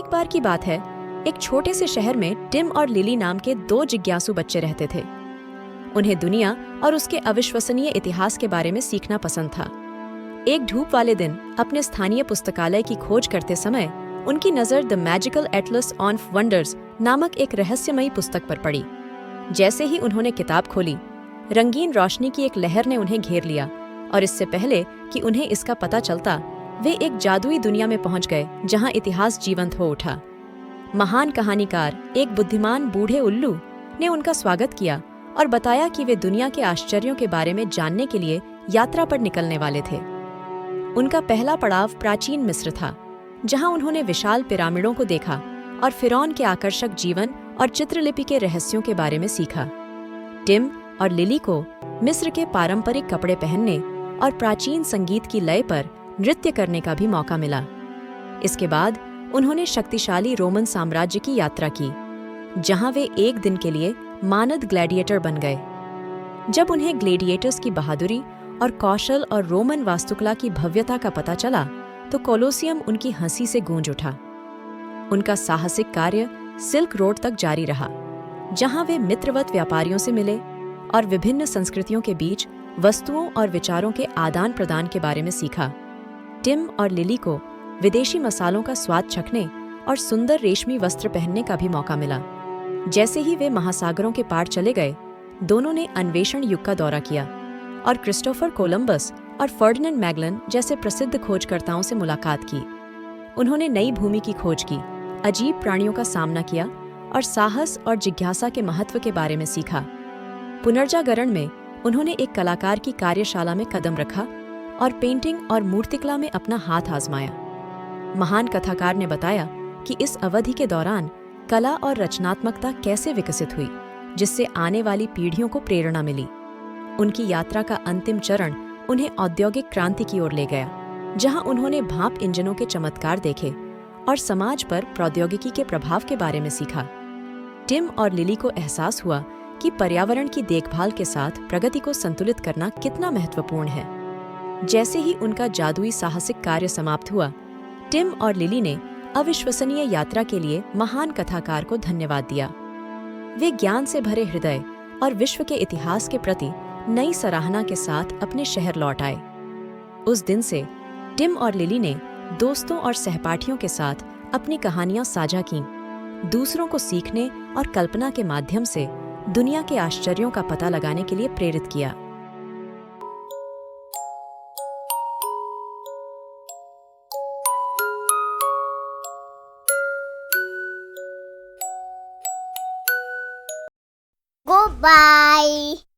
एक बार की बात है, एक छोटे से शहर में टिम और लिली नाम के दो जिज्ञासु बच्चे रहते थे। उन्हें दुनिया और उसके अविश्वसनीय इतिहास के बारे में सीखना पसंद था। एक धूप वाले दिन अपने स्थानीय पुस्तकालय की खोज करते समय उनकी नज़र the magical Atlas on wonders नामक एक रहस्यमयी पुस्तक पर पड़ी। जैसे ही उन्होंने किताब खोली, रंगीन रोशनी की एक लहर ने उन्हें घेर लिया और इससे पहले कि उन्हें इसका पता चलता, वे एक जादुई दुनिया में पहुंच गए जहां इतिहास जीवंत हो उठा। महान कहानीकार, एक बुद्धिमान बूढ़े उल्लू, ने उनका स्वागत किया और बताया कि वे दुनिया के आश्चर्यों के बारे में जानने के लिए यात्रा पर निकलने वाले थे। उनका पहला पड़ाव प्राचीन मिस्र था, जहां उन्होंने विशाल पिरामिडों को देखा और फिरौन के आकर्षक जीवन और चित्रलिपि के रहस्यों के बारे में सीखा। टिम और लिली को मिस्र के पारंपरिक कपड़े पहनने और प्राचीन संगीत की लय पर नृत्य करने का भी मौका मिला। इसके बाद उन्होंने शक्तिशाली रोमन साम्राज्य की यात्रा की, जहां वे एक दिन के लिए मानद ग्लैडिएटर बन गए। जब उन्हें ग्लैडिएटर्स की बहादुरी और कौशल और रोमन वास्तुकला की भव्यता का पता चला, तो कोलोसियम उनकी हंसी से गूंज उठा। उनका साहसिक कार्य सिल्क रोड तक जारी रहा, जहां वे मित्रवत व्यापारियों से मिले और विभिन्न संस्कृतियों के बीच वस्तुओं और विचारों के आदान प्रदान के बारे में सीखा। टिम और लिली को विदेशी मसालों का स्वाद चखने और सुंदर रेशमी वस्त्र पहनने का भी मौका मिला। जैसे ही वे महासागरों के पार चले गए, दोनों ने अन्वेषण युग का दौरा किया और क्रिस्टोफर कोलंबस और फर्डिनेंड मैगलन जैसे प्रसिद्ध खोजकर्ताओं से मुलाकात की। उन्होंने नई भूमि की खोज की, अजीब प्राणियों का सामना किया और साहस और जिज्ञासा के महत्व के बारे में सीखा। पुनर्जागरण में उन्होंने एक कलाकार की कार्यशाला में कदम रखा और पेंटिंग और मूर्तिकला में अपना हाथ आजमाया। महान कथाकार ने बताया कि इस अवधि के दौरान कला और रचनात्मकता कैसे विकसित हुई, जिससे आने वाली पीढ़ियों को प्रेरणा मिली। उनकी यात्रा का अंतिम चरण उन्हें औद्योगिक क्रांति की ओर ले गया, जहां उन्होंने भाप इंजनों के चमत्कार देखे और समाज पर प्रौद्योगिकी के प्रभाव के बारे में सीखा। टिम और लिली को एहसास हुआ कि पर्यावरण की देखभाल के साथ प्रगति को संतुलित करना कितना महत्वपूर्ण है। जैसे ही उनका जादुई साहसिक कार्य समाप्त हुआ, टिम और लिली ने अविश्वसनीय यात्रा के लिए महान कथाकार को धन्यवाद दिया। वे ज्ञान से भरे हृदय और विश्व के इतिहास के प्रति नई सराहना के साथ अपने शहर लौट आए। उस दिन से टिम और लिली ने दोस्तों और सहपाठियों के साथ अपनी कहानियां साझा कीं, दूसरों को सीखने और कल्पना के माध्यम से दुनिया के आश्चर्यों का पता लगाने के लिए प्रेरित किया। Goodbye.